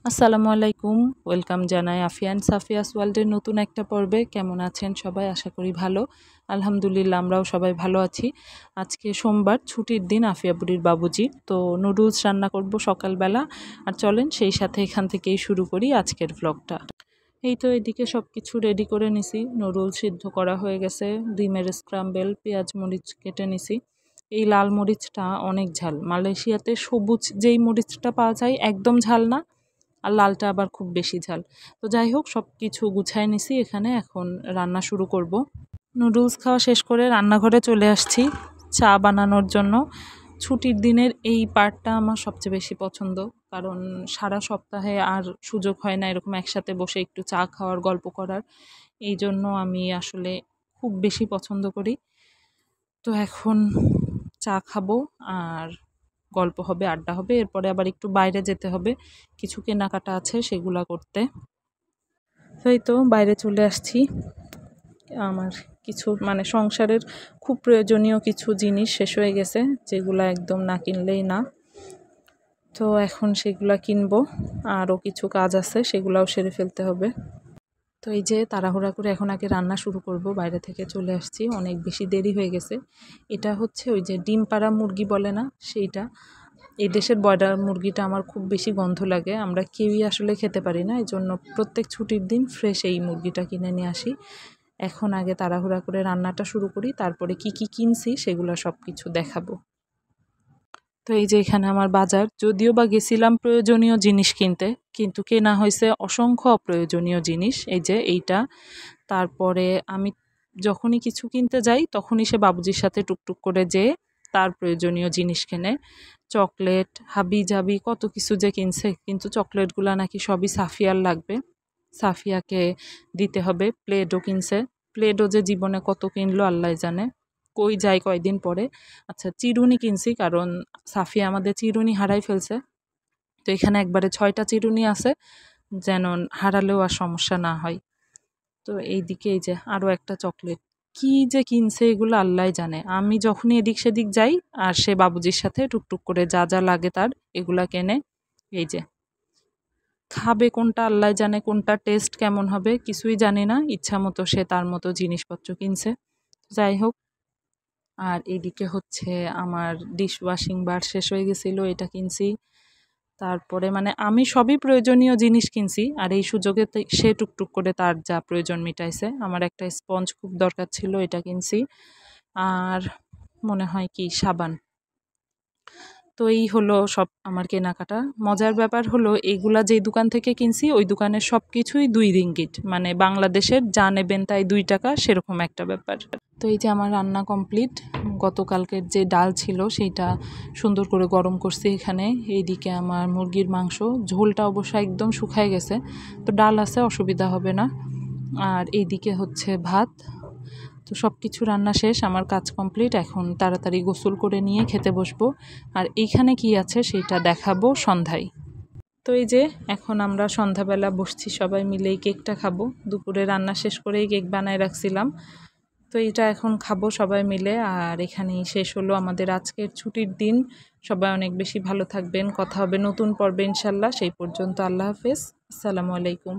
আসসালামু আলাইকুম। ওয়েলকাম জানাই আফিয়া অ্যান্ড সাফিয়াস ওয়ার্ল্ডের নতুন একটা পর্বে। কেমন আছেন সবাই? আশা করি ভালো। আলহামদুলিল্লাহ আমরাও সবাই ভালো আছি। আজকে সোমবার, ছুটির দিন আফিয়া বুড়ির বাবুজির। তো নুডলস রান্না করব সকালবেলা। আর চলেন সেই সাথে এখান থেকেই শুরু করি আজকের ভ্লগটা। এই তো এদিকে সব কিছু রেডি করে নিছি। নুডলস সিদ্ধ করা হয়ে গেছে, ডিমের স্ক্রাম্বেল, পেঁয়াজ মরিচ কেটে নিছি। এই লাল মরিচটা অনেক ঝাল। মালয়েশিয়াতে সবুজ যেই মরিচটা পাওয়া যায় একদম ঝাল না, আর লালটা আবার খুব বেশি ঝাল। তো যাই হোক, সব কিছু গুছায় নিছি এখানে। এখন রান্না শুরু করব। নুডলস খাওয়া শেষ করে রান্নাঘরে চলে আসছি চা বানানোর জন্য। ছুটির দিনের এই পার্টটা আমার সবচেয়ে বেশি পছন্দ, কারণ সারা সপ্তাহে আর সুযোগ হয় না এরকম একসাথে বসে একটু চা খাওয়ার, গল্প করার। এই জন্য আমি আসলে খুব বেশি পছন্দ করি। তো এখন চা খাবো আর গল্প হবে, আড্ডা হবে। এরপরে আবার একটু বাইরে যেতে হবে, কিছু কেনাকাটা আছে সেগুলা করতে। তো এই তো বাইরে চলে আসছি। আমার কিছু সংসারের খুব প্রয়োজনীয় কিছু জিনিস শেষ হয়ে গেছে, যেগুলা একদম না কিনলেই না। তো এখন সেগুলা কিনবো। আরও কিছু কাজ আছে, সেগুলাও সেরে ফেলতে হবে। তো এই যে তাড়াহুড়া করে এখন আগে রান্না শুরু করব। বাইরে থেকে চলে আসছি, অনেক বেশি দেরি হয়ে গেছে। এটা হচ্ছে ওই যে ডিম পাড়া মুরগি বলে না, সেইটা। এই দেশের ব্রয়লার মুরগিটা আমার খুব বেশি গন্ধ লাগে, আমরা কেউই আসলে খেতে পারি না। এই জন্য প্রত্যেক ছুটির দিন ফ্রেশ এই মুরগিটা কিনে নিয়ে আসি। এখন আগে তাড়াহুড়া করে রান্নাটা শুরু করি, তারপরে কি কি কিনছি সেগুলো সব কিছু দেখাবো। তো এই যে এখানে আমার বাজার, যদিও বা গেছিলাম প্রয়োজনীয় জিনিস কিনতে, কিন্তু কেনা হয়েছে অসংখ্য অপ্রয়োজনীয় জিনিস। এই যে এইটা। তারপরে আমি যখনই কিছু কিনতে যাই তখনই সে বাবুজির সাথে টুকটুক করে যেয়ে তার প্রয়োজনীয় জিনিস কেনে। চকলেট, হাবি জাবি কত কিছু যে কিনছে, কিন্তু চকলেটগুলা নাকি সবই সাফিয়ার লাগবে, সাফিয়াকে দিতে হবে। প্লেডও কিনছে। প্লেডও যে জীবনে কত কিনলো আল্লাহ জানে, কই যায় কয়দিন পরে। আচ্ছা, চিরুনি কিনছি, কারণ সাফিয়া আমাদের চিরুনি হারাই ফেলছে। তো এখানে একবারে 6টা চিরুনি আছে, যেন হারালেও আর সমস্যা না হয়। তো এইদিকে এই যে আরও একটা চকলেট। কি যে কিনছে এগুলো আল্লাহ জানে। আমি যখনই এদিক সেদিক যাই আর সে বাবুজির সাথে টুকটুক করে যা যা লাগে তার এগুলা কেনে। এই যে খাবে কোনটা আল্লাহ জানে, কোনটা টেস্ট কেমন হবে কিছুই জানি না, ইচ্ছা মতো সে তার মতো জিনিসপত্র কিনছে। যাই হোক। আর এইদিকে হচ্ছে আমার ডিশ ওয়াশিং বার শেষ হয়ে গেছিলো, এটা কিনছি। তারপরে আমি সবই প্রয়োজনীয় জিনিস কিনছি, আর এই সুযোগে সে টুকটুক করে তার যা প্রয়োজন মিটাইছে। আমার একটা স্পঞ্জ খুব দরকার ছিল, এটা কিনছি। আর মনে হয় কি সাবান। তো এই হলো সব আমার কেনাকাটা। মজার ব্যাপার হলো এইগুলা যেই দোকান থেকে কিনছি ওই দোকানের সব কিছুই 2 রিঙ্গিট, বাংলাদেশের যা নেবেন তাই 2 টাকা, সেরকম একটা ব্যাপার। তো এই যে আমার রান্না কমপ্লিট। গতকালকের যে ডাল ছিল সেইটা সুন্দর করে গরম করছি এখানে। এইদিকে আমার মুরগির মাংস, ঝোলটা অবশ্য একদম শুকায় গেছে, তো ডাল আছে, অসুবিধা হবে না। আর এইদিকে হচ্ছে ভাত। তো সব কিছু রান্না শেষ, আমার কাজ কমপ্লিট। এখন তাড়াতাড়ি গোসল করে নিয়ে খেতে বসবো। আর এইখানে কি আছে সেটা দেখাবো সন্ধ্যায়। তো এই যে এখন আমরা সন্ধ্যাবেলা বসছি সবাই মিলে, এই কেকটা খাবো। দুপুরে রান্না শেষ করেই কেক বানায় রাখছিলাম, তো এটা এখন খাবো সবাই মিলে। আর এখানেই শেষ হলো আমাদের আজকের ছুটির দিন। সবাই অনেক বেশি ভালো থাকবেন। কথা হবে নতুন পর্বে ইনশাল্লাহ। সেই পর্যন্ত আল্লাহ হাফেজ। আসসালামু আলাইকুম।